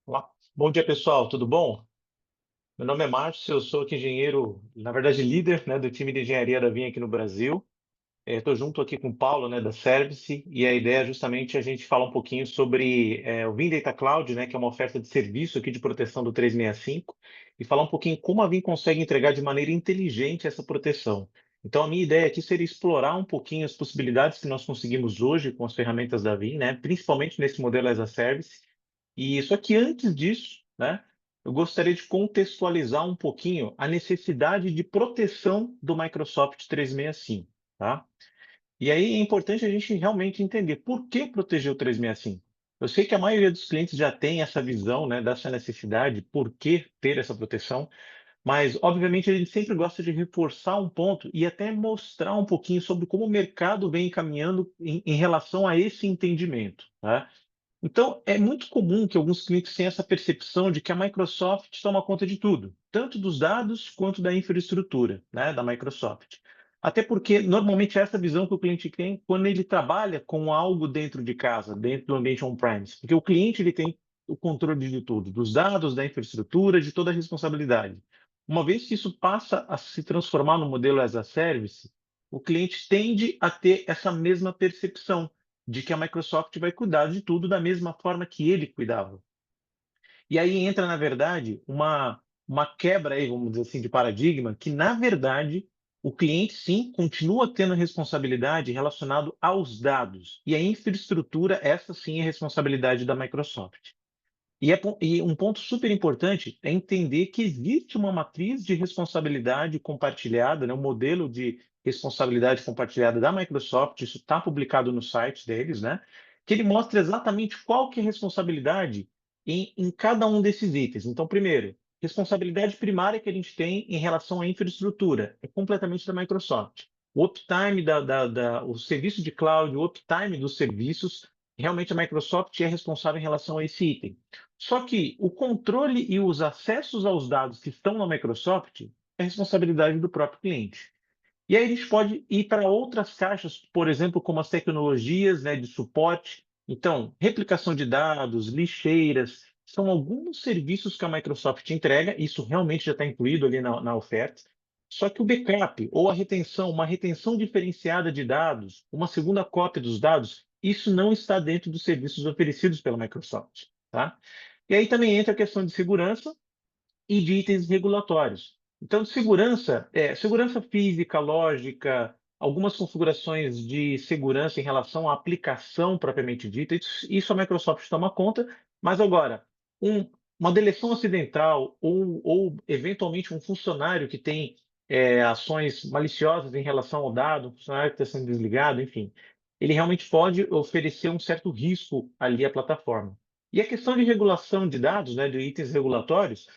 Olá. Bom dia, pessoal, tudo bom? Meu nome é Márcio, eu sou aqui engenheiro, na verdade líder, né, do time de engenharia da Vinha aqui no Brasil. Estou junto aqui com o Paulo, né, da Service, e a ideia é justamente a gente falar um pouquinho sobre o Vim Data Cloud, né, que é uma oferta de serviço aqui de proteção do 365, e falar um pouquinho como a Vim consegue entregar de maneira inteligente essa proteção. Então, a minha ideia aqui seria explorar um pouquinho as possibilidades que nós conseguimos hoje com as ferramentas da Vim, né, principalmente nesse modelo as a Service. E só que antes disso, né, eu gostaria de contextualizar um pouquinho a necessidade de proteção do Microsoft 365, tá? E aí é importante a gente realmente entender por que proteger o 365. Eu sei que a maioria dos clientes já tem essa visão, né, dessa necessidade, por que ter essa proteção, mas obviamente a gente sempre gosta de reforçar um ponto e até mostrar um pouquinho sobre como o mercado vem caminhando em relação a esse entendimento, tá? Então, é muito comum que alguns clientes tenham essa percepção de que a Microsoft toma conta de tudo, tanto dos dados quanto da infraestrutura, né, da Microsoft. Até porque, normalmente, é essa visão que o cliente tem quando ele trabalha com algo dentro de casa, dentro do ambiente on-premise. Porque o cliente ele tem o controle de tudo, dos dados, da infraestrutura, de toda a responsabilidade. Uma vez que isso passa a se transformar no modelo as a service, o cliente tende a ter essa mesma percepção de que a Microsoft vai cuidar de tudo da mesma forma que ele cuidava. E aí entra, na verdade, uma quebra aí, vamos dizer assim, de paradigma, que, na verdade, o cliente, sim, continua tendo responsabilidade relacionado aos dados. E a infraestrutura, essa sim é responsabilidade da Microsoft. E um ponto super importante é entender que existe uma matriz de responsabilidade compartilhada, né, um modelo de responsabilidade compartilhada da Microsoft, isso está publicado no site deles, né, que ele mostra exatamente qual que é a responsabilidade em cada um desses itens. Então, primeiro, responsabilidade primária que a gente tem em relação à infraestrutura, é completamente da Microsoft. O uptime, o serviço de cloud, o uptime dos serviços, realmente a Microsoft é responsável em relação a esse item. Só que o controle e os acessos aos dados que estão na Microsoft é responsabilidade do próprio cliente. E aí a gente pode ir para outras caixas, por exemplo, como as tecnologias, né, de suporte. Então, replicação de dados, lixeiras, são alguns serviços que a Microsoft entrega, isso realmente já está incluído ali na oferta. Só que o backup ou a retenção, uma retenção diferenciada de dados, uma segunda cópia dos dados, isso não está dentro dos serviços oferecidos pela Microsoft, tá? E aí também entra a questão de segurança e de itens regulatórios. Então, de segurança, segurança física, lógica, algumas configurações de segurança em relação à aplicação propriamente dita, isso a Microsoft toma conta, mas agora, um- uma deleção acidental ou eventualmente um funcionário que tem ações maliciosas em relação ao dado, um funcionário que está sendo desligado, enfim, ele realmente pode oferecer um certo risco ali à plataforma. E a questão de regulação de dados, né, de itens regulatórios,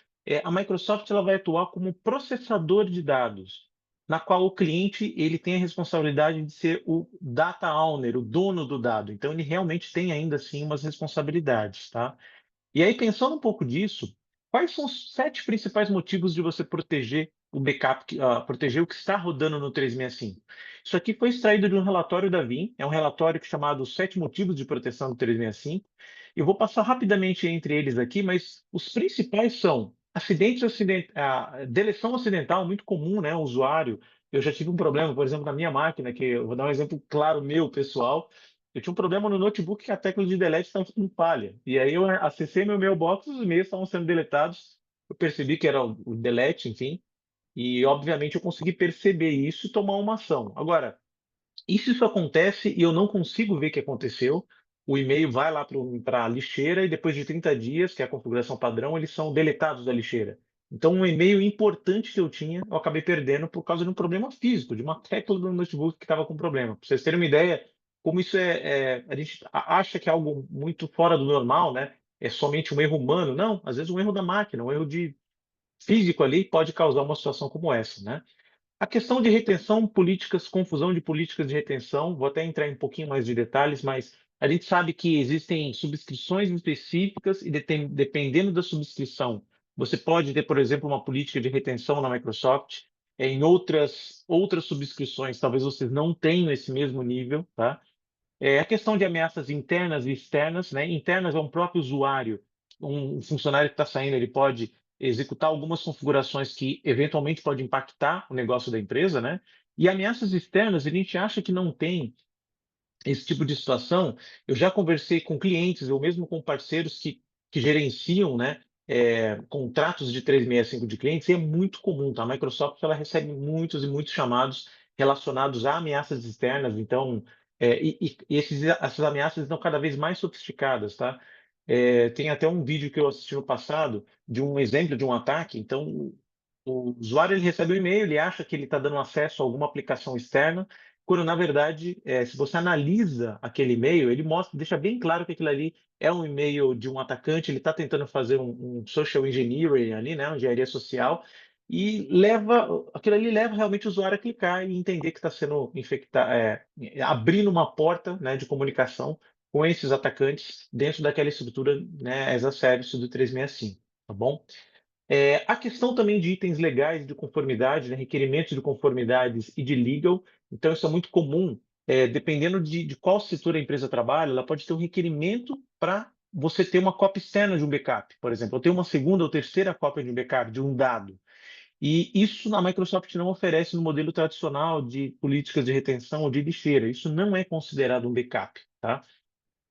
a Microsoft ela vai atuar como processador de dados, na qual o cliente ele tem a responsabilidade de ser o data owner, o dono do dado. Então ele realmente tem ainda assim umas responsabilidades, tá? E aí, pensando um pouco disso, quais são os 7 principais motivos de você proteger o backup, proteger o que está rodando no 365? Isso aqui foi extraído de um relatório da Vim, é um relatório chamado "Sete motivos de proteção do 365". Eu vou passar rapidamente entre eles aqui, mas os principais são deleção acidental, muito comum, né, o usuário. Eu já tive um problema, por exemplo, na minha máquina, que eu vou dar um exemplo claro meu, pessoal. Eu tinha um problema no notebook que a tecla de delete estava em falha. E aí eu acessei meu mailbox, os e-mails estavam sendo deletados. Eu percebi que era o delete, enfim. E obviamente eu consegui perceber isso e tomar uma ação. Agora, e se isso acontece e eu não consigo ver que aconteceu, o e-mail vai lá para a lixeira e depois de 30 dias, que é a configuração padrão, eles são deletados da lixeira. Então, um e-mail importante que eu tinha, eu acabei perdendo por causa de um problema físico, de uma tecla do notebook que estava com problema. Para vocês terem uma ideia, como isso a gente acha que é algo muito fora do normal, né? É somente um erro humano. Não, às vezes um erro da máquina, um erro de físico ali pode causar uma situação como essa, né? A questão de retenção, políticas, confusão de políticas de retenção, vou até entrar em um pouquinho mais de detalhes, mas a gente sabe que existem subscrições específicas e dependendo da subscrição, você pode ter, por exemplo, uma política de retenção na Microsoft. Em outras subscrições, talvez vocês não tenham esse mesmo nível, tá? A questão de ameaças internas e externas, né? Internas é um próprio usuário um funcionário que está saindo, ele pode executar algumas configurações que eventualmente pode impactar o negócio da empresa, né? E ameaças externas, a gente acha que não tem esse tipo de situação. Eu já conversei com clientes ou mesmo com parceiros que gerenciam, né, contratos de 365 de clientes, e é muito comum, tá? A Microsoft, ela recebe muitos e muitos chamados relacionados a ameaças externas, então, essas ameaças estão cada vez mais sofisticadas, tá? Tem até um vídeo que eu assisti no passado de um exemplo de um ataque. Então, o usuário, ele recebe um e-mail, ele acha que ele está dando acesso a alguma aplicação externa, quando na verdade, se você analisa aquele e-mail, ele mostra, deixa bem claro que aquilo ali é um e-mail de um atacante, ele está tentando fazer um social engineering ali, né, uma engenharia social, e aquilo ali leva realmente o usuário a clicar e entender que está sendo infectado, abrindo uma porta, né, de comunicação com esses atacantes dentro daquela estrutura, né, as a service do 365, tá bom? A questão também de itens legais de conformidade, né, requerimentos de conformidades e de legal. Então, isso é muito comum, dependendo de qual setor a empresa trabalha, ela pode ter um requerimento para você ter uma cópia externa de um backup, por exemplo, ou ter uma segunda ou terceira cópia de um backup, de um dado. E isso a Microsoft não oferece no modelo tradicional de políticas de retenção ou de lixeira. Isso não é considerado um backup, tá?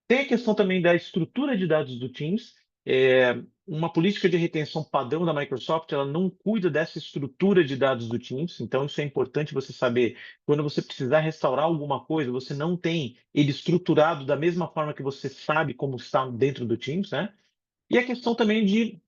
Tem a questão também da estrutura de dados do Teams. Uma política de retenção padrão da Microsoft, ela não cuida dessa estrutura de dados do Teams, então isso é importante você saber. Quando você precisar restaurar alguma coisa, você não tem ele estruturado da mesma forma que você sabe como está dentro do Teams, né? E a questão também de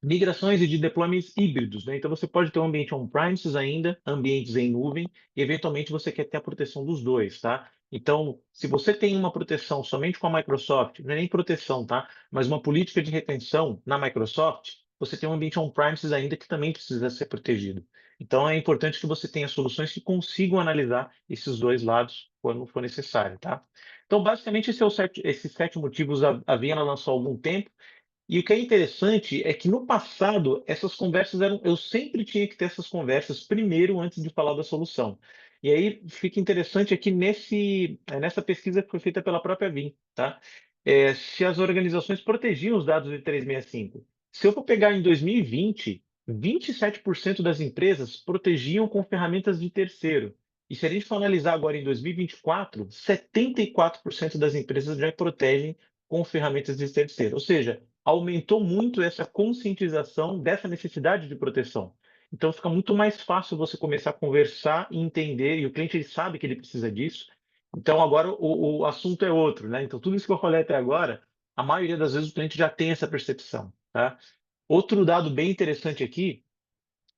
migrações e de deployments híbridos, né? Então você pode ter um ambiente on-premises ainda, ambientes em nuvem, e eventualmente você quer ter a proteção dos dois, tá? Então, se você tem uma proteção somente com a Microsoft, não é nem proteção, tá? Mas uma política de retenção na Microsoft, você tem um ambiente on-premises ainda que também precisa ser protegido. Então é importante que você tenha soluções que consigam analisar esses dois lados quando for necessário, tá? Então, basicamente, esses 7 motivos a Viena lançou há algum tempo. E o que é interessante é que no passado essas conversas eram, eu sempre tinha que ter essas conversas primeiro antes de falar da solução. E aí fica interessante aqui nessa pesquisa que foi feita pela própria Vim, tá? Se as organizações protegiam os dados de 365. Se eu for pegar em 2020, 27% das empresas protegiam com ferramentas de terceiro. E se a gente for analisar agora em 2024, 74% das empresas já protegem com ferramentas de terceiro. Ou seja, aumentou muito essa conscientização dessa necessidade de proteção. Então fica muito mais fácil você começar a conversar e entender, e o cliente, ele sabe que ele precisa disso. Então agora o assunto é outro, né? Então tudo isso que eu falei até agora, a maioria das vezes o cliente já tem essa percepção, tá? Outro dado bem interessante aqui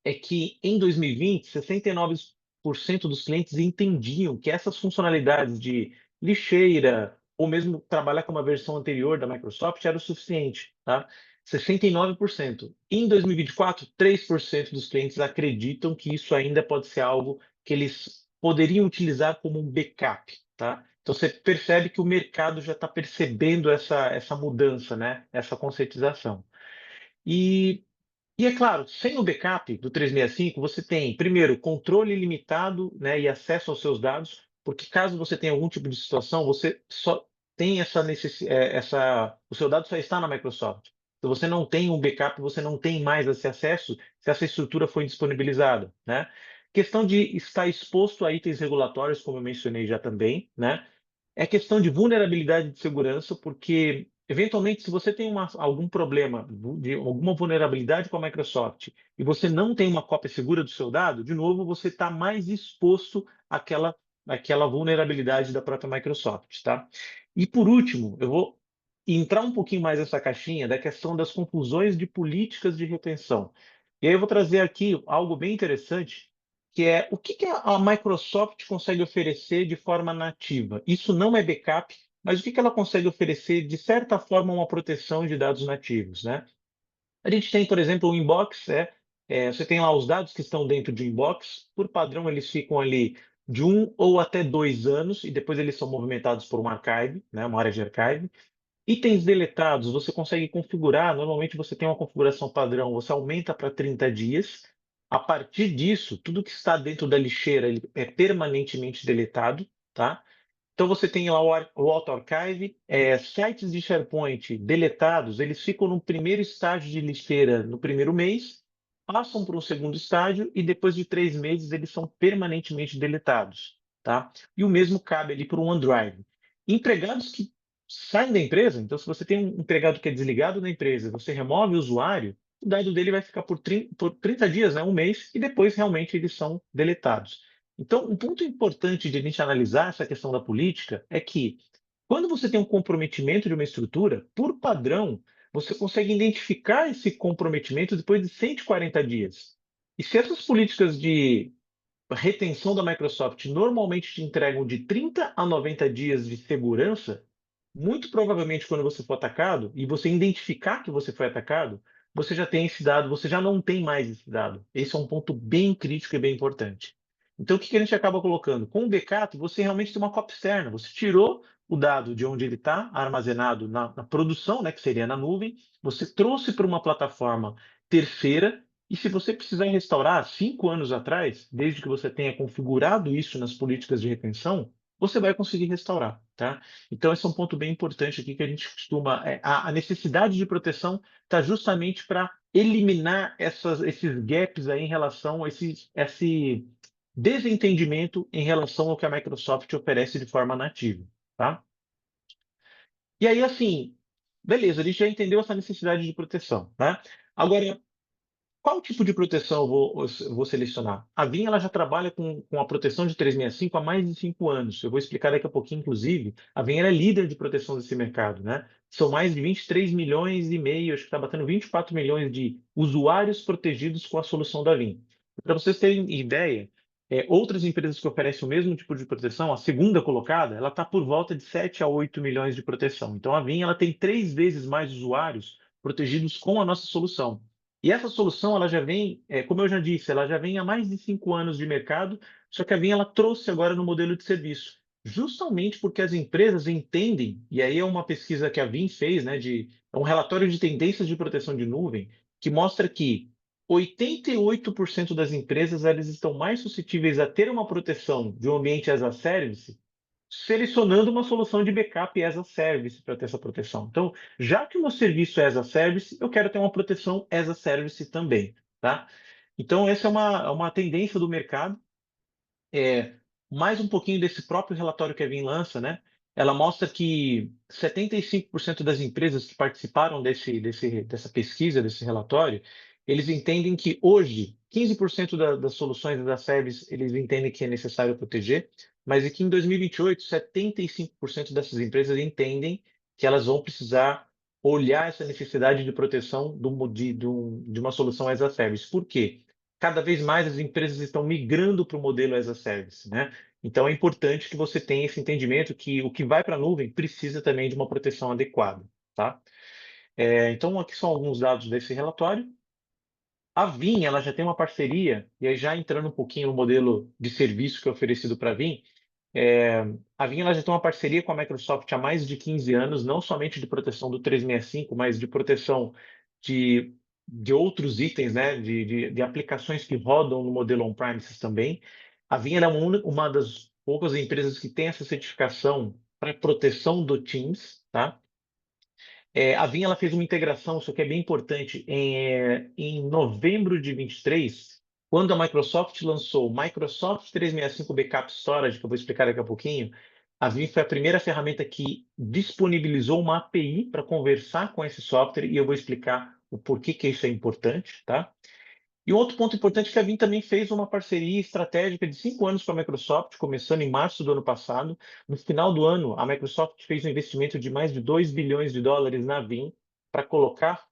é que em 2020, 69% dos clientes entendiam que essas funcionalidades de lixeira ou mesmo trabalhar com uma versão anterior da Microsoft era o suficiente, tá? 69%. Em 2024, 3% dos clientes acreditam que isso ainda pode ser algo que eles poderiam utilizar como um backup, tá? Então você percebe que o mercado já está percebendo essa mudança, né? Essa conscientização. E é claro, sem o backup do 365, você tem, primeiro, controle ilimitado, né, e acesso aos seus dados, porque caso você tenha algum tipo de situação, você só tem o seu dado só está na Microsoft. Se você não tem um backup, você não tem mais esse acesso se essa estrutura foi disponibilizada, né? Questão de estar exposto a itens regulatórios, como eu mencionei já também, né? É questão de vulnerabilidade de segurança, porque, eventualmente, se você tem algum problema, de alguma vulnerabilidade com a Microsoft, e você não tem uma cópia segura do seu dado, de novo, você está mais exposto àquela vulnerabilidade da própria Microsoft, tá? E, por último, eu vou entrar um pouquinho mais nessa caixinha da questão das confusões de políticas de retenção. E aí eu vou trazer aqui algo bem interessante, que é o que a Microsoft consegue oferecer de forma nativa. Isso não é backup, mas o que ela consegue oferecer, de certa forma, uma proteção de dados nativos, né? A gente tem, por exemplo, o inbox, você tem lá os dados que estão dentro de inbox, por padrão eles ficam ali de 1 ou até 2 anos, e depois eles são movimentados por um archive, né, uma área de archive. Itens deletados, você consegue configurar. Normalmente você tem uma configuração padrão, você aumenta para 30 dias. A partir disso, tudo que está dentro da lixeira ele é permanentemente deletado, tá? Então você tem lá o Auto Archive, sites de SharePoint deletados, eles ficam no primeiro estágio de lixeira no primeiro mês, passam para um segundo estágio e depois de 3 meses eles são permanentemente deletados, tá? E o mesmo cabe ali para o OneDrive. Empregados que saem da empresa, então se você tem um empregado que é desligado da empresa, você remove o usuário, o dado dele vai ficar por 30 dias, né, um mês, e depois realmente eles são deletados. Então, um ponto importante de a gente analisar essa questão da política é que, quando você tem um comprometimento de uma estrutura, por padrão, você consegue identificar esse comprometimento depois de 140 dias. E se essas políticas de retenção da Microsoft normalmente te entregam de 30 a 90 dias de segurança, muito provavelmente quando você for atacado e você identificar que você foi atacado, você já tem esse dado, você já não tem mais esse dado. Esse é um ponto bem crítico e bem importante. Então, o que a gente acaba colocando? Com o backup, você realmente tem uma cópia externa. Você tirou o dado de onde ele está armazenado na produção, né, que seria na nuvem, você trouxe para uma plataforma terceira e se você precisar restaurar 5 anos atrás, desde que você tenha configurado isso nas políticas de retenção, você vai conseguir restaurar, tá? Então, esse é um ponto bem importante aqui que a gente costuma. A necessidade de proteção está justamente para eliminar esses gaps aí em relação a esse desentendimento em relação ao que a Microsoft oferece de forma nativa, tá? E aí, assim, beleza, a gente já entendeu essa necessidade de proteção, né? Agora, qual tipo de proteção eu vou selecionar? A Vim ela já trabalha com a proteção de 365 há mais de 5 anos. Eu vou explicar daqui a pouquinho, inclusive. A Vim ela é líder de proteção desse mercado, né? São mais de 23 milhões e meio, acho que está batendo 24 milhões de usuários protegidos com a solução da Vim. Para vocês terem ideia, outras empresas que oferecem o mesmo tipo de proteção, a segunda colocada, ela está por volta de 7 a 8 milhões de proteção. Então a Vim ela tem 3 vezes mais usuários protegidos com a nossa solução. E essa solução, ela já vem, como eu já disse, ela já vem há mais de 5 anos de mercado, só que a Vim ela trouxe agora no modelo de serviço, justamente porque as empresas entendem, e aí é uma pesquisa que a Vim fez, né, é um relatório de tendências de proteção de nuvem, que mostra que 88% das empresas elas estão mais suscetíveis a ter uma proteção de um ambiente as a service selecionando uma solução de backup as a service para ter essa proteção. Então, já que o meu serviço é as a service, eu quero ter uma proteção as a service também, tá? Então, essa é uma tendência do mercado. Mais um pouquinho desse próprio relatório que a Vim lança, né? Ela mostra que 75% das empresas que participaram dessa pesquisa, desse relatório, eles entendem que hoje 15% das soluções da service eles entendem que é necessário proteger, mas que em 2028 75% dessas empresas entendem que elas vão precisar olhar essa necessidade de proteção de uma solução as a service. Por quê? Cada vez mais as empresas estão migrando para o modelo as a service, né? Então é importante que você tenha esse entendimento que o que vai para a nuvem precisa também de uma proteção adequada, tá? Então aqui são alguns dados desse relatório. A Vim, ela já tem uma parceria, e aí já entrando um pouquinho no modelo de serviço que é oferecido para a Vim, a Vim ela já tem uma parceria com a Microsoft há mais de 15 anos, não somente de proteção do 365, mas de proteção de, de outros itens, né, de aplicações que rodam no modelo on-premises também. A Vim ela é uma das poucas empresas que tem essa certificação para proteção do Teams, tá? A Vim ela fez uma integração, isso aqui é bem importante, em novembro de 23, quando a Microsoft lançou o Microsoft 365 Backup Storage, que eu vou explicar daqui a pouquinho. A Vim foi a primeira ferramenta que disponibilizou uma API para conversar com esse software e eu vou explicar o porquê que isso é importante, tá? E um outro ponto importante é que a Vim também fez uma parceria estratégica de 5 anos com a Microsoft, começando em março do ano passado. No final do ano, a Microsoft fez um investimento de mais de 2 bilhões de dólares na Vim para colocar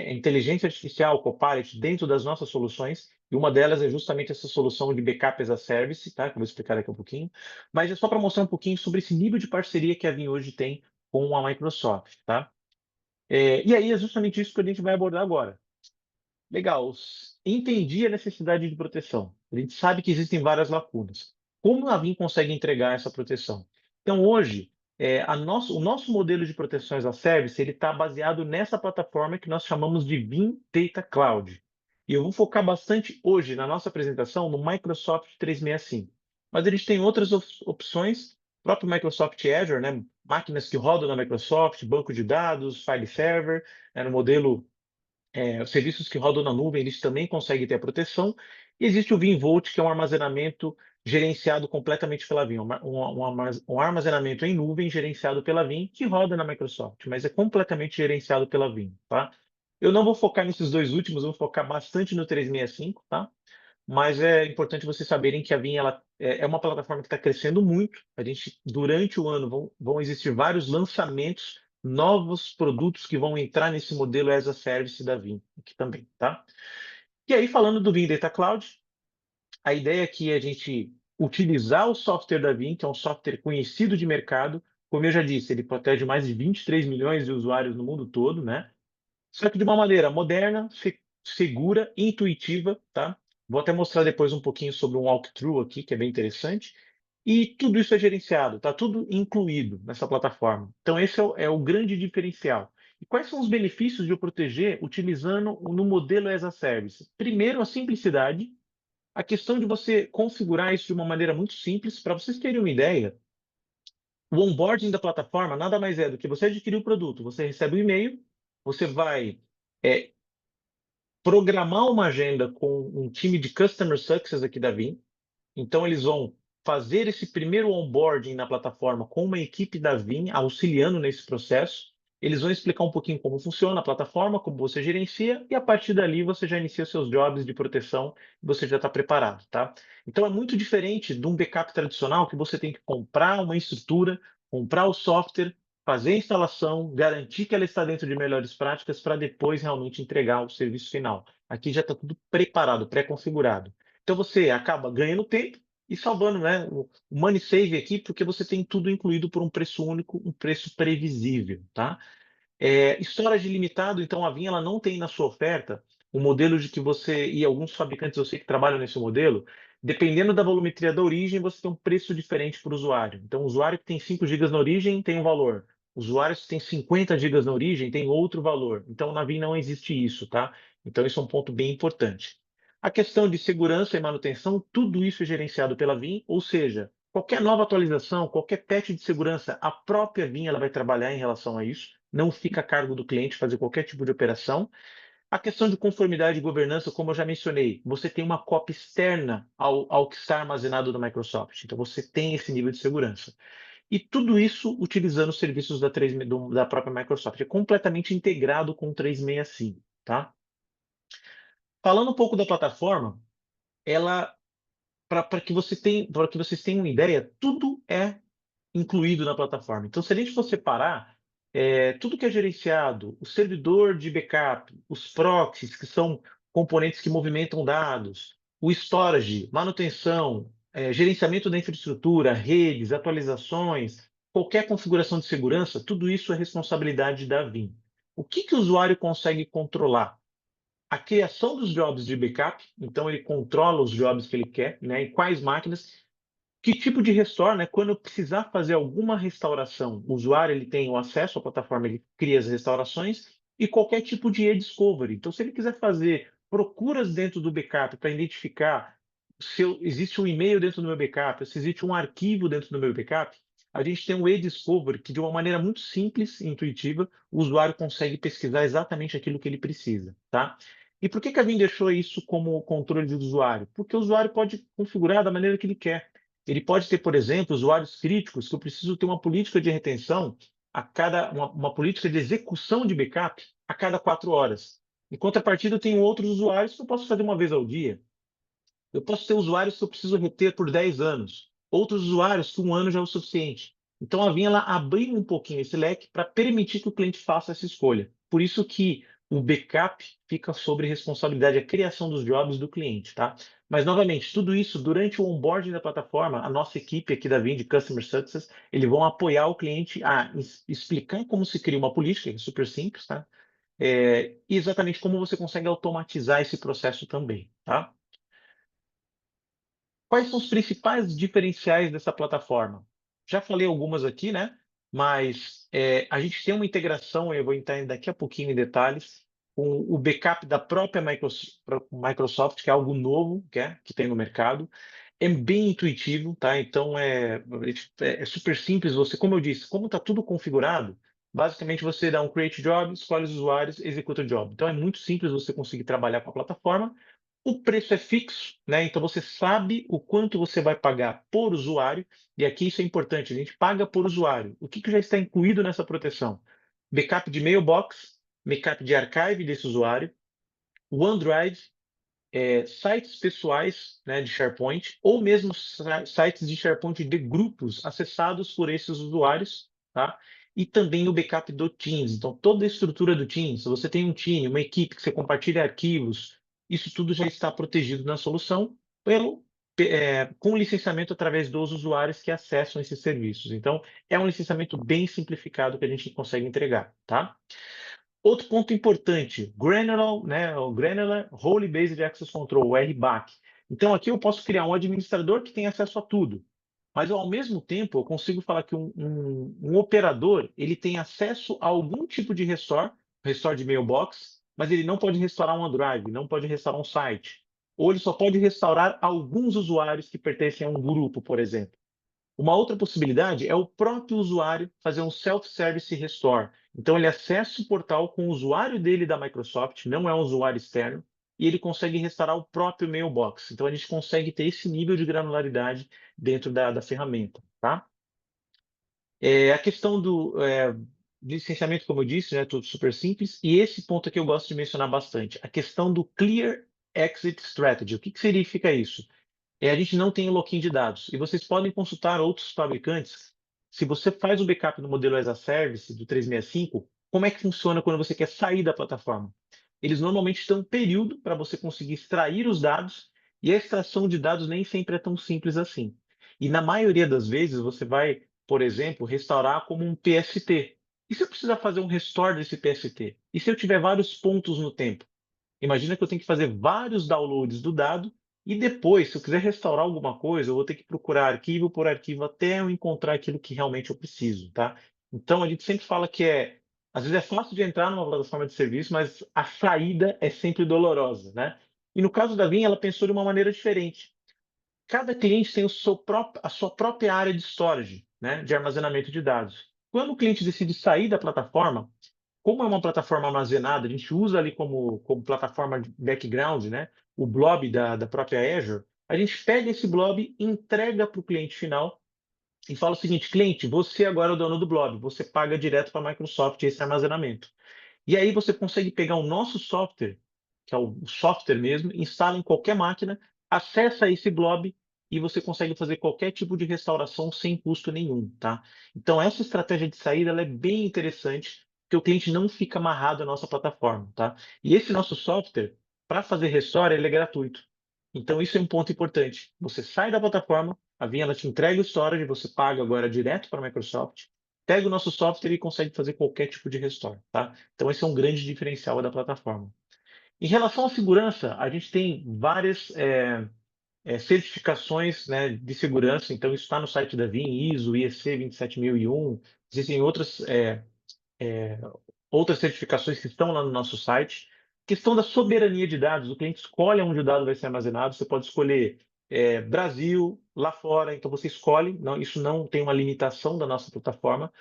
inteligência artificial, Copilot, dentro das nossas soluções. E uma delas é justamente essa solução de backup as a service, tá? Que eu vou explicar daqui a pouquinho. Mas é só para mostrar um pouquinho sobre esse nível de parceria que a Vim hoje tem com a Microsoft, tá? E aí é justamente isso que a gente vai abordar agora. Legal. Entendi a necessidade de proteção. A gente sabe que existem várias lacunas. Como a Vim consegue entregar essa proteção? Então, hoje, o nosso modelo de proteções a service ele está baseado nessa plataforma que nós chamamos de Vim Data Cloud. E eu vou focar bastante hoje na nossa apresentação no Microsoft 365. Mas eles têm outras opções próprio Microsoft Azure, né, máquinas que rodam na Microsoft, banco de dados, file server, no modelo os serviços que rodam na nuvem, eles também conseguem ter a proteção. E existe o vMVolt, que é um armazenamento gerenciado completamente pela Vim, um armazenamento em nuvem gerenciado pela Vim, que roda na Microsoft, mas é completamente gerenciado pela Vim, tá? Eu não vou focar nesses dois últimos, eu vou focar bastante no 365, tá? Mas é importante vocês saberem que a Vim ela é uma plataforma que está crescendo muito. A gente, durante o ano, vão existir vários lançamentos, novos produtos que vão entrar nesse modelo as a Service da Vim aqui também, tá? E aí, falando do Vim Data Cloud, a ideia aqui é a gente utilizar o software da Vim, que é um software conhecido de mercado. Como eu já disse, ele protege mais de 23 milhões de usuários no mundo todo, né? Só que de uma maneira moderna, segura, intuitiva, tá? Vou até mostrar depois um pouquinho sobre um walkthrough aqui, que é bem interessante. E tudo isso é gerenciado, tá tudo incluído nessa plataforma. Então esse é o grande diferencial. E quais são os benefícios de eu proteger utilizando no modelo as a Service? Primeiro, a simplicidade, a questão de você configurar isso de uma maneira muito simples. Para vocês terem uma ideia, o onboarding da plataforma nada mais é do que você adquirir o produto, você recebe o e-mail, você vai é, programar uma agenda com um time de Customer Success aqui da Vim. Então, eles vão fazer esse primeiro onboarding na plataforma com uma equipe da Vim auxiliando nesse processo. Eles vão explicar um pouquinho como funciona a plataforma, como você gerencia, e a partir dali você já inicia seus jobs de proteção e você já está preparado, tá? Então, é muito diferente de um backup tradicional que você tem que comprar uma estrutura, comprar o software, fazer a instalação, garantir que ela está dentro de melhores práticas para depois realmente entregar o serviço final. Aqui já está tudo preparado, pré-configurado. Então você acaba ganhando tempo e salvando, né, o money save aqui, porque você tem tudo incluído por um preço único, um preço previsível, tá? Storage ilimitado, então a Vim ela não tem na sua oferta o modelo de que você, e alguns fabricantes eu sei que trabalham nesse modelo, dependendo da volumetria da origem, você tem um preço diferente para o usuário. Então, o usuário que tem 5 gigas na origem tem um valor. Usuários que tem 50 gigas na origem tem outro valor. Então, na Vim não existe isso, tá? Então, isso é um ponto bem importante. A questão de segurança e manutenção, tudo isso é gerenciado pela Vim, ou seja, qualquer nova atualização, qualquer patch de segurança, a própria Vim ela vai trabalhar em relação a isso. Não fica a cargo do cliente fazer qualquer tipo de operação. A questão de conformidade e governança, como eu já mencionei, você tem uma cópia externa ao que está armazenado na Microsoft. Então, você tem esse nível de segurança. E tudo isso utilizando os serviços da própria Microsoft. É completamente integrado com o 365, tá? Falando um pouco da plataforma, ela, para que para que vocês tenham uma ideia, tudo é incluído na plataforma. Então, se a gente for separar, tudo que é gerenciado, o servidor de backup, os proxies, que são componentes que movimentam dados, o storage, manutenção, gerenciamento da infraestrutura, redes, atualizações, qualquer configuração de segurança, tudo isso é responsabilidade da Vim. O que o usuário consegue controlar? A criação dos jobs de backup, então ele controla os jobs que ele quer, né, em quais máquinas, que tipo de restore, né? Quando eu precisar fazer alguma restauração, o usuário ele tem o acesso à plataforma, ele cria as restaurações e qualquer tipo de e-discovery. Então, se ele quiser fazer procuras dentro do backup para identificar se existe um e-mail dentro do meu backup, se existe um arquivo dentro do meu backup, a gente tem um e-discovery que, de uma maneira muito simples e intuitiva, o usuário consegue pesquisar exatamente aquilo que ele precisa, tá? E por que a Vim deixou isso como controle do usuário? Porque o usuário pode configurar da maneira que ele quer. Ele pode ter, por exemplo, usuários críticos que eu preciso ter uma política de retenção uma política de execução de backup a cada 4 horas. Em contrapartida, eu tenho outros usuários que eu posso fazer uma vez ao dia. Eu posso ter usuários que eu preciso reter por 10 anos, outros usuários que 1 ano já é o suficiente. Então a Vim ela abriu um pouquinho esse leque para permitir que o cliente faça essa escolha. Por isso que o backup fica sobre responsabilidade, a criação dos jobs do cliente, tá? Mas novamente, tudo isso durante o onboarding da plataforma, a nossa equipe aqui da Vim de Customer Success, eles vão apoiar o cliente a explicar como se cria uma política, que é super simples, tá? E exatamente como você consegue automatizar esse processo também, tá? Quais são os principais diferenciais dessa plataforma? Já falei algumas aqui, né? Mas a gente tem uma integração, eu vou entrar daqui a pouquinho em detalhes, com o backup da própria Microsoft, que é algo novo que tem no mercado. É bem intuitivo, tá? Então é super simples. Você, como eu disse, como está tudo configurado, basicamente você dá um create job, escolhe os usuários, executa o job. Então é muito simples você conseguir trabalhar com a plataforma. O preço é fixo, né? Então você sabe o quanto você vai pagar por usuário. E aqui isso é importante, a gente paga por usuário. O que já está incluído nessa proteção? Backup de mailbox, backup de archive desse usuário, OneDrive, sites pessoais, né, de SharePoint, ou mesmo sites de SharePoint de grupos acessados por esses usuários, tá? E também o backup do Teams. Então, toda a estrutura do Teams, se você tem um time, uma equipe que você compartilha arquivos, isso tudo já está protegido na solução com licenciamento através dos usuários que acessam esses serviços. Então, é um licenciamento bem simplificado que a gente consegue entregar, tá? Outro ponto importante, Granular, né, o Granular Role Based Access Control, o RBAC. Então, aqui eu posso criar um administrador que tem acesso a tudo, mas ao mesmo tempo eu consigo falar que um operador ele tem acesso a algum tipo de restore de mailbox, mas ele não pode restaurar um OneDrive, não pode restaurar um site, ou ele só pode restaurar alguns usuários que pertencem a um grupo, por exemplo. Uma outra possibilidade é o próprio usuário fazer um self-service restore. Então, ele acessa o portal com o usuário dele da Microsoft, não é um usuário externo, e ele consegue restaurar o próprio mailbox. Então, a gente consegue ter esse nível de granularidade dentro da ferramenta. Tá? A questão do licenciamento, como eu disse, é tudo super simples. E esse ponto aqui eu gosto de mencionar bastante. A questão do Clear Exit Strategy. O que significa isso? A gente não tem o lock-in de dados. E vocês podem consultar outros fabricantes. Se você faz o backup no modelo as a Service do 365, como é que funciona quando você quer sair da plataforma? Eles normalmente têm um período para você conseguir extrair os dados, e a extração de dados nem sempre é tão simples assim. E na maioria das vezes você vai, por exemplo, restaurar como um PST. E se eu precisar fazer um restore desse PST? E se eu tiver vários pontos no tempo? Imagina que eu tenho que fazer vários downloads do dado e depois, se eu quiser restaurar alguma coisa, eu vou ter que procurar arquivo por arquivo até eu encontrar aquilo que realmente eu preciso, tá? Então, a gente sempre fala que às vezes é fácil de entrar numa plataforma de serviço, mas a saída é sempre dolorosa, né? E no caso da Vim, ela pensou de uma maneira diferente. Cada cliente tem a sua própria área de storage, né, de armazenamento de dados. Quando o cliente decide sair da plataforma, como é uma plataforma armazenada, a gente usa ali como plataforma de background, né, o blob da própria Azure, a gente pega esse blob, entrega para o cliente final e fala o seguinte, cliente, você agora é o dono do blob, você paga direto para a Microsoft esse armazenamento. E aí você consegue pegar o nosso software, que é o software mesmo, instala em qualquer máquina, acessa esse blob e você consegue fazer qualquer tipo de restauração sem custo nenhum, tá? Então essa estratégia de saída ela é bem interessante, porque o cliente não fica amarrado à nossa plataforma, tá? E esse nosso software, para fazer restore, ele é gratuito. Então isso é um ponto importante. Você sai da plataforma, a Vinha ela te entrega o storage, você paga agora direto para a Microsoft, pega o nosso software e consegue fazer qualquer tipo de restore, tá? Então esse é um grande diferencial da plataforma. Em relação à segurança, a gente tem várias certificações, né, de segurança, então isso está no site da Vim, ISO, IEC 27001, existem outras certificações que estão lá no nosso site. Questão da soberania de dados, o cliente escolhe onde o dado vai ser armazenado, você pode escolher Brasil, lá fora, então você escolhe, não, isso não tem uma limitação da nossa plataforma.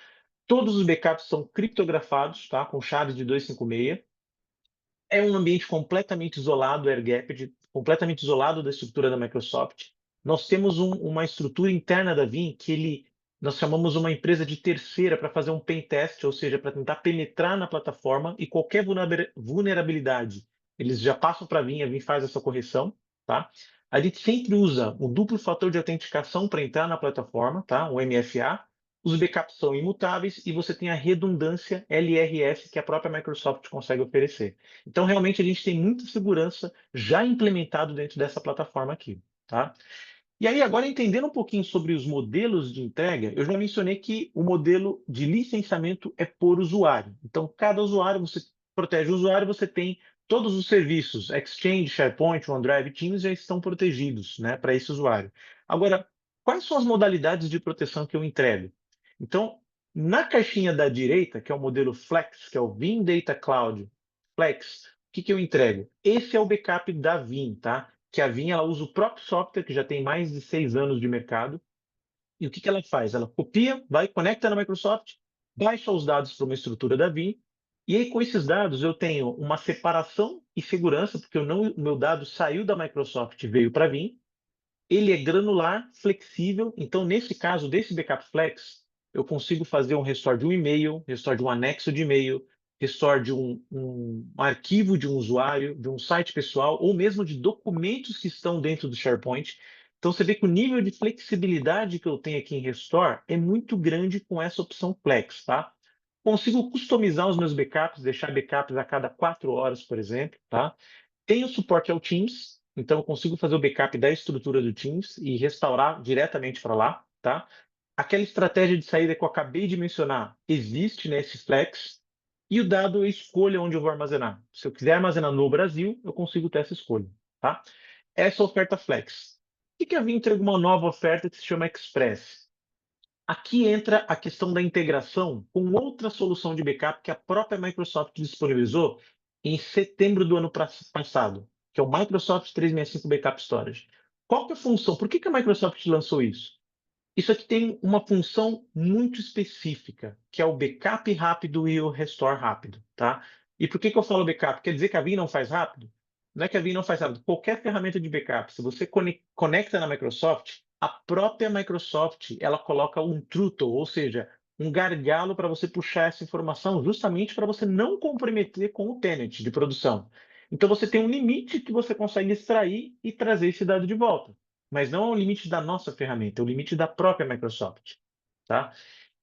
Todos os backups são criptografados, tá? Com chaves de 256. É um ambiente completamente isolado, air-gapped, completamente isolado da estrutura da Microsoft. Nós temos uma estrutura interna da Vim nós chamamos uma empresa de terceira para fazer um pen test, ou seja, para tentar penetrar na plataforma e qualquer vulnerabilidade. Eles já passam para a Vim faz essa correção, tá? A gente sempre usa um duplo fator de autenticação para entrar na plataforma, tá? O MFA. Os backups são imutáveis e você tem a redundância LRS que a própria Microsoft consegue oferecer. Então, realmente, a gente tem muita segurança já implementado dentro dessa plataforma aqui, tá? E aí, agora entendendo um pouquinho sobre os modelos de entrega, eu já mencionei que o modelo de licenciamento é por usuário. Então, cada usuário, você protege o usuário, você tem todos os serviços, Exchange, SharePoint, OneDrive, Teams já estão protegidos, né, para esse usuário. Agora, quais são as modalidades de proteção que eu entrego? Então, na caixinha da direita, que é o modelo Flex, que é o Vim Data Cloud Flex, o que eu entrego? Esse é o backup da Vim, tá? que a Vim ela usa o próprio software, que já tem mais de 6 anos de mercado, e o que ela faz? Ela copia, vai, conecta na Microsoft, baixa os dados para uma estrutura da Vim, e aí com esses dados eu tenho uma separação e segurança, porque o meu dado saiu da Microsoft e veio para a Vim. Ele é granular, flexível, então nesse caso desse backup flex, eu consigo fazer um restore de um e-mail, restore de um anexo de e-mail, restore de um arquivo de um usuário, de um site pessoal, ou mesmo de documentos que estão dentro do SharePoint. Então você vê que o nível de flexibilidade que eu tenho aqui em Restore é muito grande com essa opção Flex, tá? Consigo customizar os meus backups, deixar backups a cada 4 horas, por exemplo, tá? Tenho suporte ao Teams, então eu consigo fazer o backup da estrutura do Teams e restaurar diretamente para lá, tá? Aquela estratégia de saída que eu acabei de mencionar existe nesse Flex, e o dado eu escolho onde eu vou armazenar. Se eu quiser armazenar no Brasil, eu consigo ter essa escolha, tá? Essa é a oferta Flex. O que a Vim entrega uma nova oferta que se chama Express? Aqui entra a questão da integração com outra solução de backup que a própria Microsoft disponibilizou em setembro do ano passado, que é o Microsoft 365 Backup Storage. Qual que é a função? Por que a Microsoft lançou isso? Isso aqui tem uma função muito específica, que é o backup rápido e o restore rápido, tá? E por que eu falo backup? Quer dizer que a Vim não faz rápido? Não é que a Vim não faz rápido. Qualquer ferramenta de backup, se você conecta na Microsoft, a própria Microsoft ela coloca um throttle, ou seja, um gargalo para você puxar essa informação, justamente para você não comprometer com o tenant de produção. Então você tem um limite que você consegue extrair e trazer esse dado de volta, mas não é o limite da nossa ferramenta, é o limite da própria Microsoft, tá?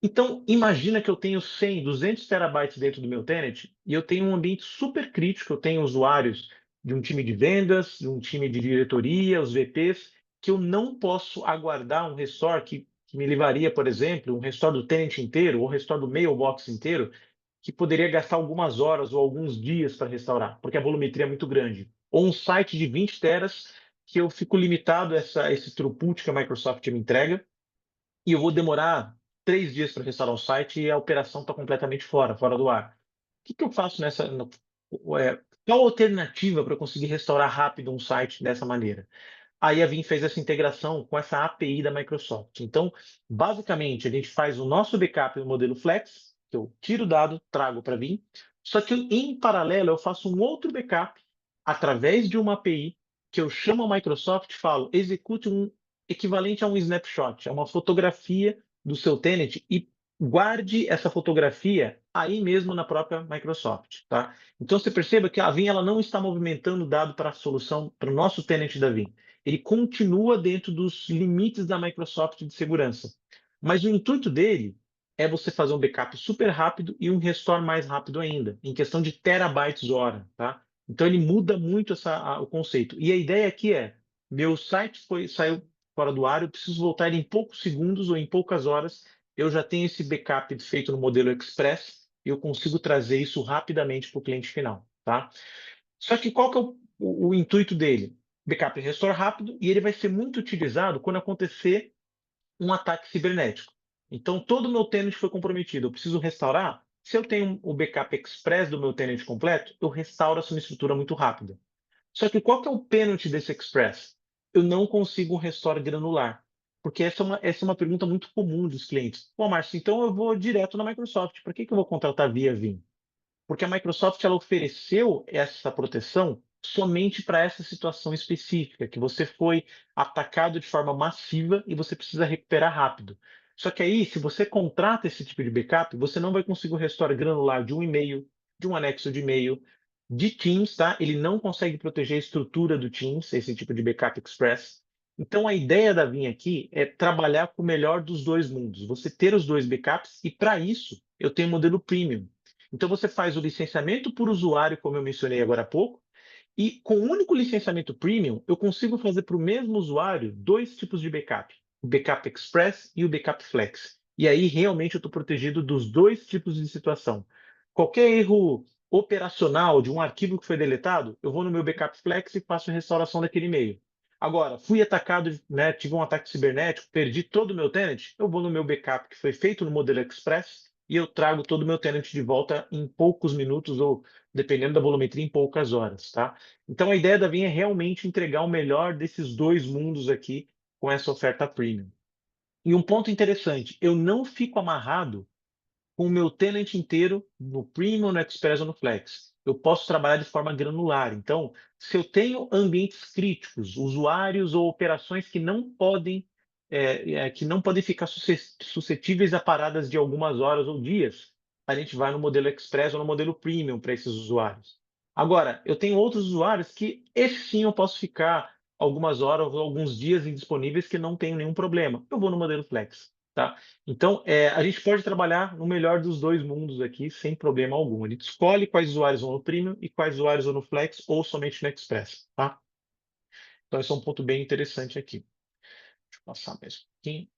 Então, imagina que eu tenho 100, 200 terabytes dentro do meu tenant e eu tenho um ambiente super crítico, eu tenho usuários de um time de vendas, de um time de diretoria, os VPs, que eu não posso aguardar um restore que me levaria, por exemplo, um restore do tenant inteiro ou restore do mailbox inteiro, que poderia gastar algumas horas ou alguns dias para restaurar, porque a volumetria é muito grande. Ou um site de 20 teras que eu fico limitado a esse throughput que a Microsoft me entrega e eu vou demorar 3 dias para restaurar o site e a operação está completamente fora do ar. O que eu faço nessa? Qual a alternativa para eu conseguir restaurar rápido um site dessa maneira? Aí a Vim fez essa integração com essa API da Microsoft. Então, basicamente, a gente faz o nosso backup no modelo Flex, que eu tiro o dado, trago para a Vim, só que em paralelo eu faço um outro backup através de uma API que eu chamo a Microsoft e falo, execute um equivalente a um snapshot, é uma fotografia do seu tenant e guarde essa fotografia aí mesmo na própria Microsoft, tá? Então você perceba que a Vim ela não está movimentando o dado para a solução, para o nosso tenant da Vim, ele continua dentro dos limites da Microsoft de segurança. Mas o intuito dele é você fazer um backup super rápido e um restore mais rápido ainda, em questão de terabytes hora, tá? Então ele muda muito o conceito. E a ideia aqui é, meu site saiu fora do ar, eu preciso voltar em poucos segundos ou em poucas horas, eu já tenho esse backup feito no modelo Express e eu consigo trazer isso rapidamente para o cliente final, tá? Só que qual que é o intuito dele? Backup e restore rápido, e ele vai ser muito utilizado quando acontecer um ataque cibernético. Então, todo o meu tenant foi comprometido, eu preciso restaurar. Se eu tenho o backup express do meu tenant completo, eu restauro essa estrutura muito rápida. Só que qual que é o pênalti desse express? Eu não consigo um restore granular. Porque essa é uma pergunta muito comum dos clientes. Pô, Márcio, então eu vou direto na Microsoft. Por que eu vou contratar via Vim? Porque a Microsoft ela ofereceu essa proteção somente para essa situação específica, que você foi atacado de forma massiva e você precisa recuperar rápido. Só que aí, se você contrata esse tipo de backup, você não vai conseguir o restore granular de um e-mail, de um anexo de e-mail, de Teams, tá? Ele não consegue proteger a estrutura do Teams, esse tipo de backup express. Então, a ideia da Vim aqui é trabalhar com o melhor dos dois mundos. Você ter os dois backups, e para isso, eu tenho o modelo premium. Então você faz o licenciamento por usuário, como eu mencionei agora há pouco, e com o único licenciamento premium, eu consigo fazer para o mesmo usuário dois tipos de backup: o backup express e o backup flex. E aí realmente eu estou protegido dos dois tipos de situação. Qualquer erro operacional de um arquivo que foi deletado, eu vou no meu backup flex e faço a restauração daquele e-mail. Agora, fui atacado, tive um ataque cibernético, perdi todo o meu tenant, eu vou no meu backup que foi feito no modelo express e eu trago todo o meu tenant de volta em poucos minutos ou, dependendo da volumetria, em poucas horas, tá? Então a ideia da Vim é realmente entregar o melhor desses dois mundos aqui com essa oferta premium. E um ponto interessante, eu não fico amarrado com o meu tenant inteiro no Premium, no Express ou no Flex. Eu posso trabalhar de forma granular. Então, se eu tenho ambientes críticos, usuários ou operações que não podem ficar suscetíveis a paradas de algumas horas ou dias, a gente vai no modelo Express ou no modelo Premium para esses usuários. Agora, eu tenho outros usuários que, esse sim, eu posso ficar algumas horas ou alguns dias indisponíveis que não tenho nenhum problema. Eu vou no modelo Flex, tá? Então, a gente pode trabalhar no melhor dos dois mundos aqui, sem problema algum. A gente escolhe quais usuários vão no Premium e quais usuários vão no Flex ou somente no Express, tá? Então, esse é um ponto bem interessante aqui. Deixa eu passar mais um pouquinho.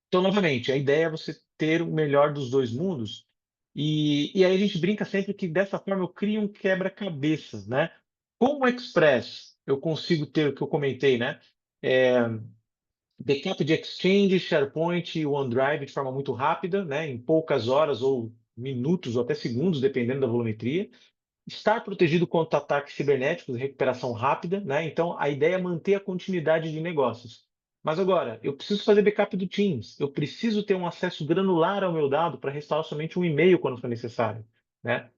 Então, novamente, a ideia é você ter o melhor dos dois mundos e aí a gente brinca sempre que dessa forma eu crio um quebra-cabeça, né? Com o Express, eu consigo ter o que eu comentei, né? É, backup de Exchange, SharePoint e OneDrive de forma muito rápida, né, em poucas horas ou minutos ou até segundos, dependendo da volumetria. Estar protegido contra ataques cibernéticos, recuperação rápida, né? Então a ideia é manter a continuidade de negócios. Mas agora, eu preciso fazer backup do Teams, eu preciso ter um acesso granular ao meu dado para restaurar somente um e-mail quando for necessário, né?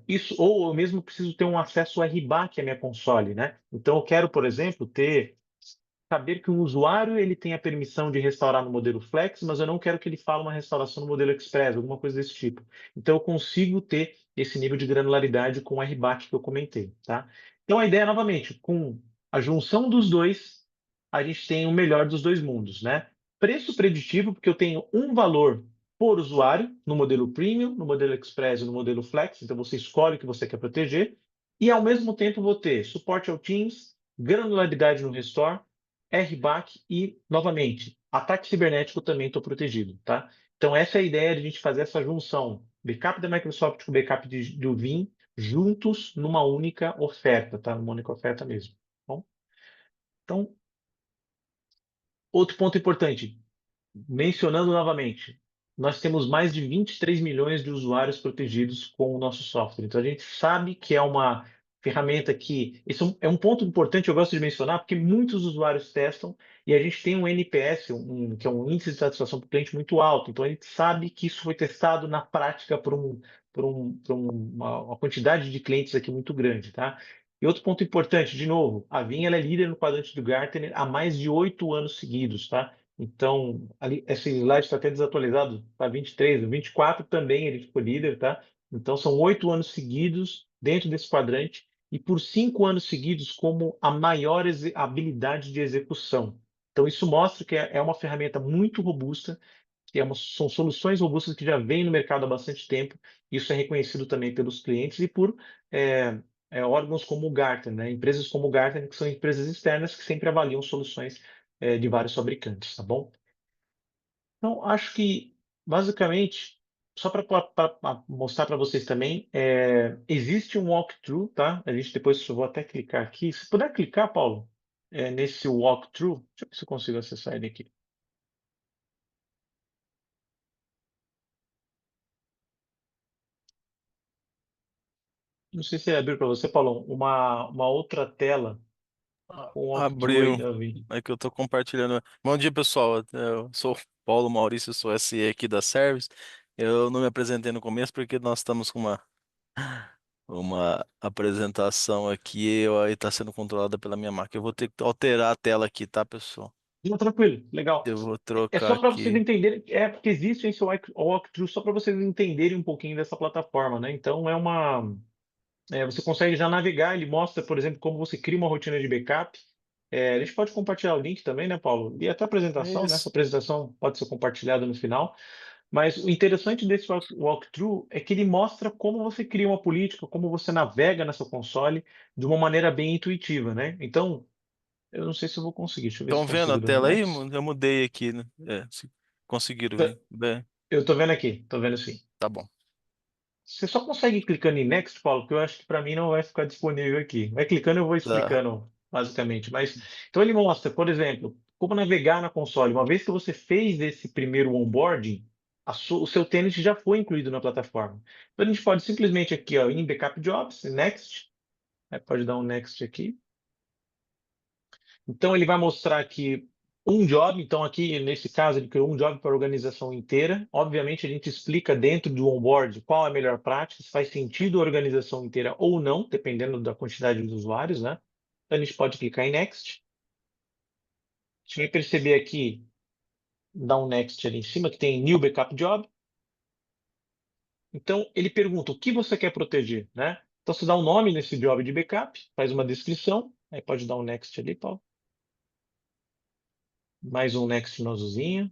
Isso, ou eu mesmo preciso ter um acesso RBAC à minha console, né? Então eu quero, por exemplo, ter saber que um usuário ele tem a permissão de restaurar no modelo Flex, mas eu não quero que ele faça uma restauração no modelo Express, alguma coisa desse tipo. Então eu consigo ter esse nível de granularidade com o RBAC que eu comentei, tá? Então a ideia, novamente, com a junção dos dois, a gente tem o melhor dos dois mundos, né? Preço preditivo, porque eu tenho um valor por usuário no modelo Premium, no modelo Express e no modelo Flex, então você escolhe o que você quer proteger, e ao mesmo tempo vou ter suporte ao Teams, granularidade no Restore, RBAC e, novamente, ataque cibernético também estou protegido, tá? Então, essa é a ideia de a gente fazer essa junção, backup da Microsoft com backup do Vim, juntos numa única oferta, tá? Numa única oferta mesmo. Tá bom? Então, outro ponto importante, mencionando novamente, nós temos mais de 23 milhões de usuários protegidos com o nosso software. Então, a gente sabe que é uma ferramenta que. Isso é um ponto importante, eu gosto de mencionar, porque muitos usuários testam e a gente tem um NPS, que é um índice de satisfação para o cliente muito alto. Então, a gente sabe que isso foi testado na prática por uma quantidade de clientes aqui muito grande, tá? E outro ponto importante, de novo, a Vim ela é líder no quadrante do Gartner há mais de 8 anos seguidos, tá? Então, ali, esse slide está até desatualizado para 23, no 24 também ele ficou líder, tá? Então, são 8 anos seguidos dentro desse quadrante e por 5 anos seguidos como a maior habilidade de execução. Então, isso mostra que é uma ferramenta muito robusta, são soluções robustas que já vêm no mercado há bastante tempo. Isso é reconhecido também pelos clientes e por é, órgãos como o Gartner, né? Empresas como o Gartner, que são empresas externas que sempre avaliam soluções de vários fabricantes, tá bom? Então, acho que, basicamente, só para mostrar para vocês também, existe um walkthrough, tá? A gente depois eu vou até clicar aqui. Se puder clicar, Paulo, nesse walkthrough, deixa eu ver se eu consigo acessar ele aqui. Não sei se ele abriu para você, Paulo, uma outra tela com o walkthrough aí Abriu. da Vim. É que eu tô compartilhando. Bom dia, pessoal. Eu sou o Paulo Maurício, sou SE aqui da Service. Eu não me apresentei no começo porque nós estamos com uma apresentação aqui e aí está sendo controlada pela minha máquina. Eu vou ter que alterar a tela aqui, tá, pessoal? Não, tranquilo, legal. Eu vou É trocar só para vocês aqui. entenderem, porque existe esse walkthrough só para vocês entenderem um pouquinho dessa plataforma, né? Então, você consegue já navegar, ele mostra, por exemplo, como você cria uma rotina de backup. A gente pode compartilhar o link também, né, Paulo? E até a apresentação, né? Essa Isso. apresentação pode ser compartilhada no final. Mas o interessante desse walkthrough é que ele mostra como você cria uma política, como você navega nessa console de uma maneira bem intuitiva, né? Então, eu não sei se eu vou conseguir. Deixa eu ver se eu Estão vendo a consigo dar um tela aí? next. Eu mudei aqui, né? Se conseguiram ver. Bem, Eu tô vendo aqui, tô vendo sim. tá bom. Você só consegue ir clicando em Next, Paulo, porque eu acho que para mim não vai ficar disponível aqui. Vai clicando, eu vou Tá. explicando, basicamente. Mas então ele mostra, por exemplo, como navegar na console. Uma vez que você fez esse primeiro onboarding, o seu tênis já foi incluído na plataforma. Então a gente pode simplesmente aqui, ó, em Backup Jobs, Next, pode dar um Next aqui. Então ele vai mostrar aqui um job, então aqui nesse caso ele criou um job para a organização inteira. Obviamente a gente explica dentro do onboard qual é a melhor prática, se faz sentido a organização inteira ou não, dependendo da quantidade de usuários, né? Então a gente pode clicar em Next. A gente vai perceber aqui, dá um Next ali em cima, que tem New Backup Job. Então ele pergunta o que você quer proteger, né? Então você dá um nome nesse job de backup, faz uma descrição, aí pode dar um Next ali, Paulo. Mais um Next no azulzinho.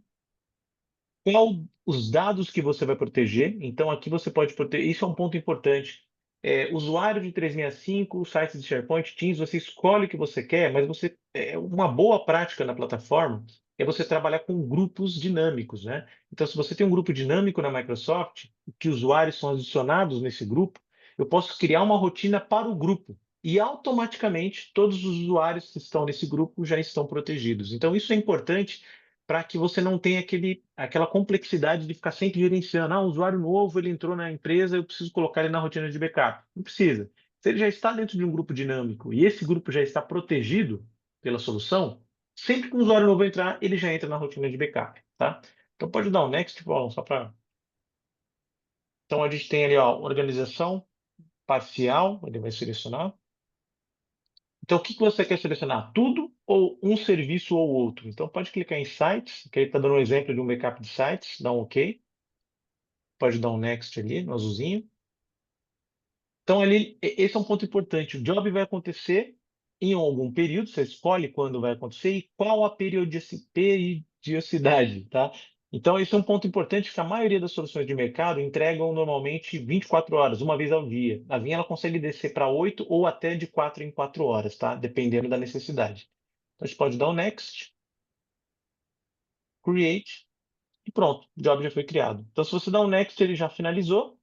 Qual os dados que você vai proteger? Então, aqui você pode proteger. Isso é um ponto importante. Usuário de 365, sites de SharePoint, Teams, você escolhe o que você quer, mas uma boa prática na plataforma é você trabalhar com grupos dinâmicos, né? Então, se você tem um grupo dinâmico na Microsoft, que usuários são adicionados nesse grupo, eu posso criar uma rotina para o grupo e automaticamente todos os usuários que estão nesse grupo já estão protegidos. Então, isso é importante para que você não tenha aquela complexidade de ficar sempre gerenciando. Um usuário novo, ele entrou na empresa, eu preciso colocar ele na rotina de backup. Não precisa. Se ele já está dentro de um grupo dinâmico e esse grupo já está protegido pela solução, sempre que um usuário novo entrar, ele já entra na rotina de backup, tá? Então pode dar um next, Paulão, só para... Então a gente tem ali, ó, organização parcial, ele vai selecionar. Então, o que você quer selecionar? Tudo ou um serviço ou outro? Então, pode clicar em Sites, que ele está dando um exemplo de um backup de sites, dá um OK. Pode dar um Next ali, no azulzinho. Então, esse é um ponto importante. O job vai acontecer em algum período, você escolhe quando vai acontecer e qual a periodicidade, tá? Então, esse é um ponto importante que a maioria das soluções de mercado entregam normalmente 24 horas, uma vez ao dia. A Vinha ela consegue descer para 8 ou até de 4 em 4 horas, tá? Dependendo da necessidade. Então, a gente pode dar um Next, Create, e pronto, o job já foi criado. Então, se você dá um Next, ele já finalizou.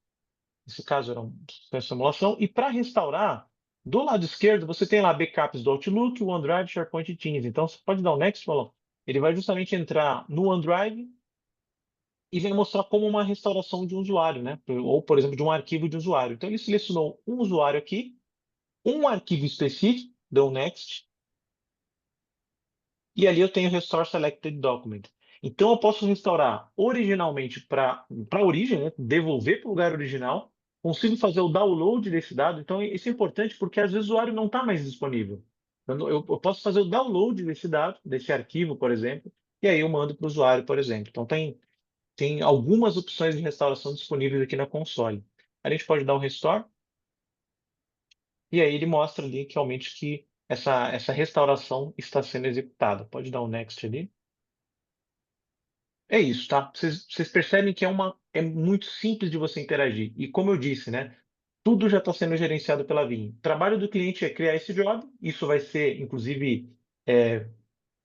Nesse caso, era uma simulação. E para restaurar, do lado esquerdo, você tem lá backups do Outlook, OneDrive, SharePoint e Teams. Então, você pode dar o Next, falou. Ele vai justamente entrar no OneDrive e vai mostrar como uma restauração de um usuário, né? Ou, por exemplo, de um arquivo de usuário. Então, ele selecionou um usuário aqui, um arquivo específico, deu Next, e ali eu tenho Restore Selected Document. Então, eu posso restaurar originalmente para a origem, né? Devolver para o lugar original, consigo fazer o download desse dado. Então, isso é importante porque às vezes o usuário não está mais disponível. Eu posso fazer o download desse dado, desse arquivo, por exemplo, e aí eu mando para o usuário, por exemplo. Então, tem algumas opções de restauração disponíveis aqui na console. A gente pode dar um restore, e aí ele mostra ali que realmente que essa restauração está sendo executada. Pode dar um next ali. É isso, tá? Vocês percebem que é muito simples de você interagir. E como eu disse, né? Tudo já está sendo gerenciado pela Vim. O trabalho do cliente é criar esse job. Isso vai ser, inclusive,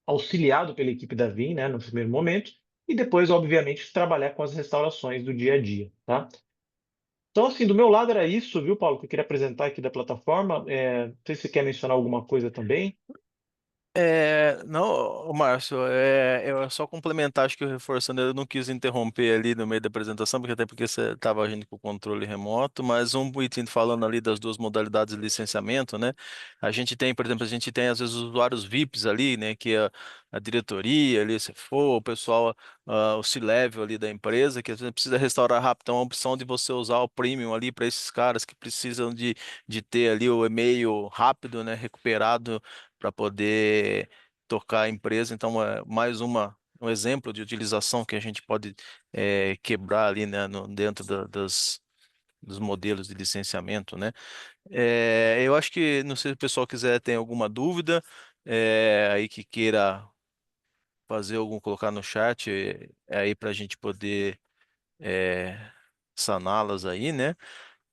auxiliado pela equipe da Vim, né? No primeiro momento. E depois, obviamente, trabalhar com as restaurações do dia a dia, tá? Então, assim, do meu lado era isso, viu, Paulo, que eu queria apresentar aqui da plataforma. Não sei se você quer mencionar alguma coisa também. Não, ô Márcio, eu só complementar, acho que reforçando, eu não quis interromper ali no meio da apresentação, porque até porque você estava agindo com o controle remoto, mas um item falando ali das duas modalidades de licenciamento, né? A gente tem, por exemplo, a gente tem às vezes os usuários VIPs ali, né? Que é a diretoria ali, se for, o pessoal, o C-level ali da empresa, que às vezes precisa restaurar rápido. Então, a opção de você usar o premium ali para esses caras que precisam de ter ali o e-mail rápido, né? Recuperado para poder tocar a empresa. Então, é mais um exemplo de utilização que a gente pode quebrar ali, né, dentro dos modelos de licenciamento, né? Eu acho que, não sei se o pessoal quiser, tem alguma dúvida aí que queira fazer algum, colocar no chat aí para a gente poder saná-las aí, né?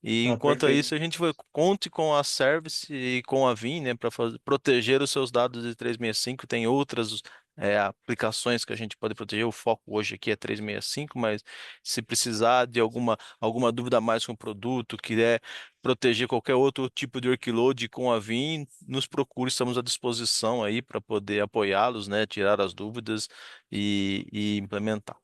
E Ah, enquanto a perfeito. isso, a gente vai conte com a Service e com a Vim, né, para proteger os seus dados de 365. Tem outras aplicações que a gente pode proteger. O foco hoje aqui é 365, mas se precisar de alguma dúvida a mais com o produto, quiser proteger qualquer outro tipo de workload com a Vim, nos procure, estamos à disposição aí para poder apoiá-los, né, tirar as dúvidas e implementar.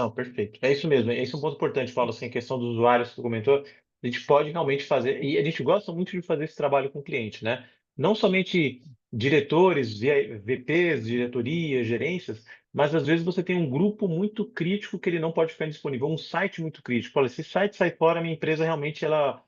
Não, perfeito. É isso mesmo. Esse é um ponto importante, Paulo, assim, a questão dos usuários que você comentou. A gente pode realmente fazer, e a gente gosta muito de fazer esse trabalho com o cliente, né? Não somente diretores, VPs, diretorias, gerências, mas às vezes você tem um grupo muito crítico que ele não pode ficar disponível, um site muito crítico. Olha, esse site sai fora, a minha empresa realmente ela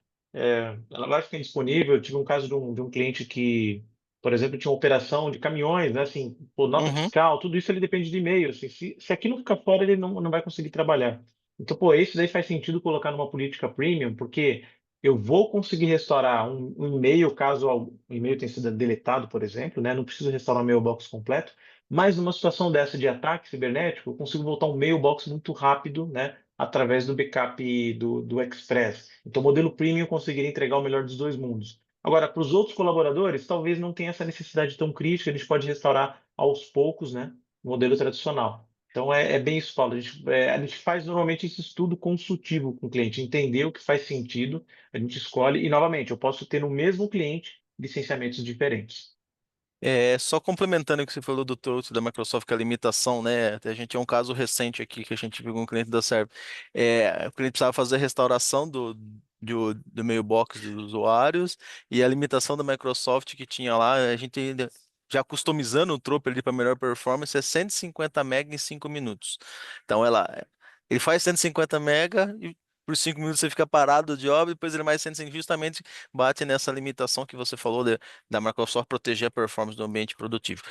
vai ficar indisponível. Eu tive um caso de um cliente que, por exemplo, tinha uma operação de caminhões, né? Assim, pô, nota Uhum. fiscal, tudo isso ele depende de e-mail. Assim, se aquilo ficar fora, ele não vai conseguir trabalhar. Então, pô, isso daí faz sentido colocar numa política premium, porque eu vou conseguir restaurar um e-mail, caso o e-mail tenha sido deletado, por exemplo, né? Não preciso restaurar o mailbox completo, mas numa situação dessa de ataque cibernético, eu consigo voltar um mailbox muito rápido, né? Através do backup do Express. Então, o modelo premium conseguiria entregar o melhor dos dois mundos. Agora, para os outros colaboradores, talvez não tenha essa necessidade tão crítica, a gente pode restaurar aos poucos, né, o modelo tradicional. Então, é bem isso, Paulo. A gente faz normalmente esse estudo consultivo com o cliente, entender o que faz sentido, a gente escolhe, e novamente, eu posso ter no mesmo cliente licenciamentos diferentes. Só complementando o que você falou do Toast da Microsoft, que a limitação, né? A gente é um caso recente aqui que a gente viu com um cliente da Serve. O cliente precisava fazer a restauração do mailbox dos usuários e a limitação da Microsoft que tinha lá, a gente ainda já customizando o tropo ali para melhor performance, é 150 MB em 5 minutos. Então ele faz 150 MB e por 5 minutos você fica parado de obra, depois ele mais 150, justamente bate nessa limitação que você falou da Microsoft proteger a performance do ambiente produtivo.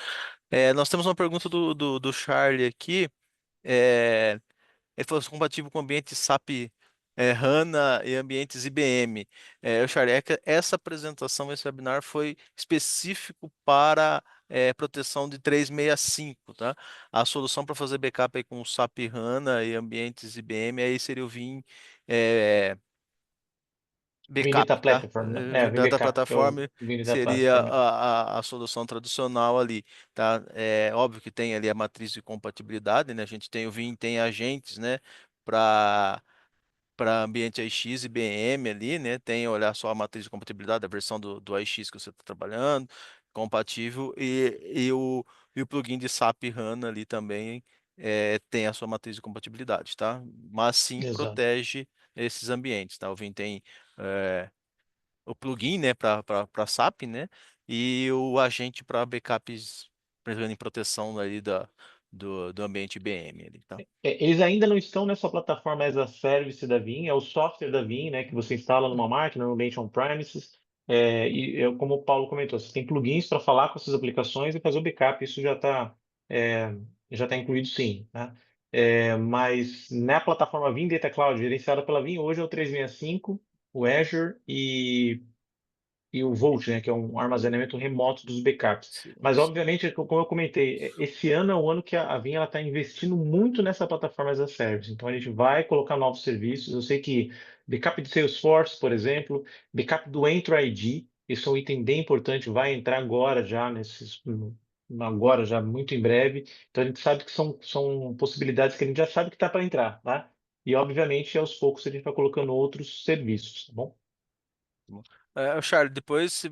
Nós temos uma pergunta do Charlie aqui. É, ele falou se compatível com ambientes SAP HANA e ambientes IBM. Charlie, essa apresentação, esse webinar foi específico para proteção de 365, tá? A solução para fazer backup aí com o SAP HANA e ambientes IBM aí seria o Vim Vim backup, Data tá? Platform, né? É, Vim Data Backup, que é o Platform Vim Data seria Platform. a solução tradicional ali, tá? É óbvio que tem ali a matriz de compatibilidade, né? A gente tem o Vim, tem agentes, né? Para ambiente AIX e BM ali, né? Tem olhar só a matriz de compatibilidade, a versão do AIX que você está trabalhando, compatível, e o plugin de SAP HANA ali também tem a sua matriz de compatibilidade, tá? Mas sim Exato. protege esses ambientes, tá? O Vim tem é, o plugin, né, para SAP, né, e o agente para backups, prevendo em proteção ali do ambiente IBM ali, tá? Eles ainda não estão nessa plataforma as a service da Vim, é o software da Vim, né, que você instala numa máquina, no ambiente on-premises. Como o Paulo comentou, você tem plugins para falar com essas aplicações e fazer o backup. Isso já tá incluído, sim, né? Mas na plataforma Vim Data Cloud, gerenciada pela Vim, hoje é o 365, o Azure e o Volt, né, que é um armazenamento remoto dos backups. Sim, Mas, sim. obviamente, como eu comentei, esse ano é o ano que a Vim está investindo muito nessa plataforma as a service. Então, a gente vai colocar novos serviços. Eu sei que backup de Salesforce, por exemplo, backup do Entra ID, isso é um item bem importante, vai entrar agora já, agora já, muito em breve. Então, a gente sabe que são possibilidades que a gente já sabe que está para entrar, tá? E, obviamente, aos poucos a gente vai colocando outros serviços, tá bom? Charles, depois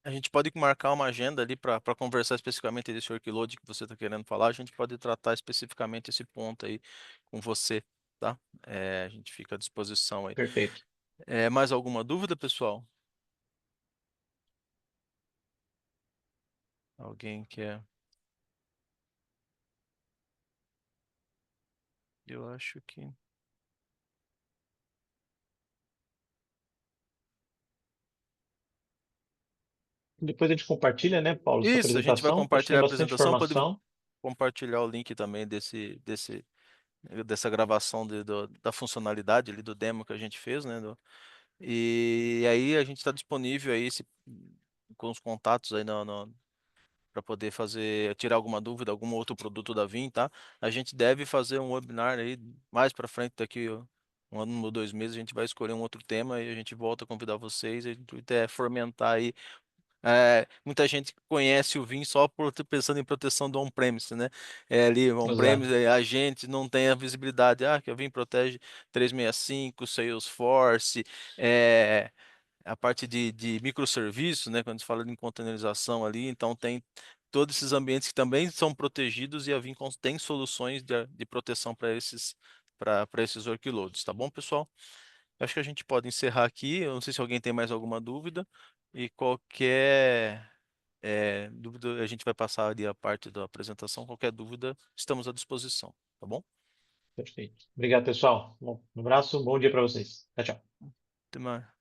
a gente pode marcar uma agenda ali para conversar especificamente desse workload que você está querendo falar. A gente pode tratar especificamente esse ponto aí com você, tá? A gente fica à disposição aí. Perfeito. Mais alguma dúvida, pessoal? Alguém quer? Eu acho que. Depois a gente compartilha, né, Paulo, essa Isso, a gente vai apresentação, que eu acho que tem compartilhar a bastante apresentação, pode informação. compartilhar o link também dessa gravação da funcionalidade ali do demo que a gente fez, né? E aí a gente está disponível aí com os contatos aí para poder tirar alguma dúvida, algum outro produto da Vim, tá? A gente deve fazer um webinar aí mais para frente, daqui ó, um ano ou 2 meses, a gente vai escolher um outro tema e a gente volta a convidar vocês, a gente vai fomentar aí muita gente conhece o Vim só por ter pensando em proteção do on-premise, né? Ali, Exato. on-premise, a gente não tem a visibilidade. Que o Vim protege 365, Salesforce, a parte de microserviços, né? Quando se fala de containerização ali, então todos esses ambientes que também são protegidos e a Vincom tem soluções de proteção para esses workloads, tá bom, pessoal? Acho que a gente pode encerrar aqui. Eu não sei se alguém tem mais alguma dúvida. E qualquer dúvida, a gente vai passar ali a parte da apresentação. Qualquer dúvida, estamos à disposição, tá bom? Perfeito. Obrigado, pessoal. Bom, um abraço, bom dia para vocês. Tchau, tchau. Até mais.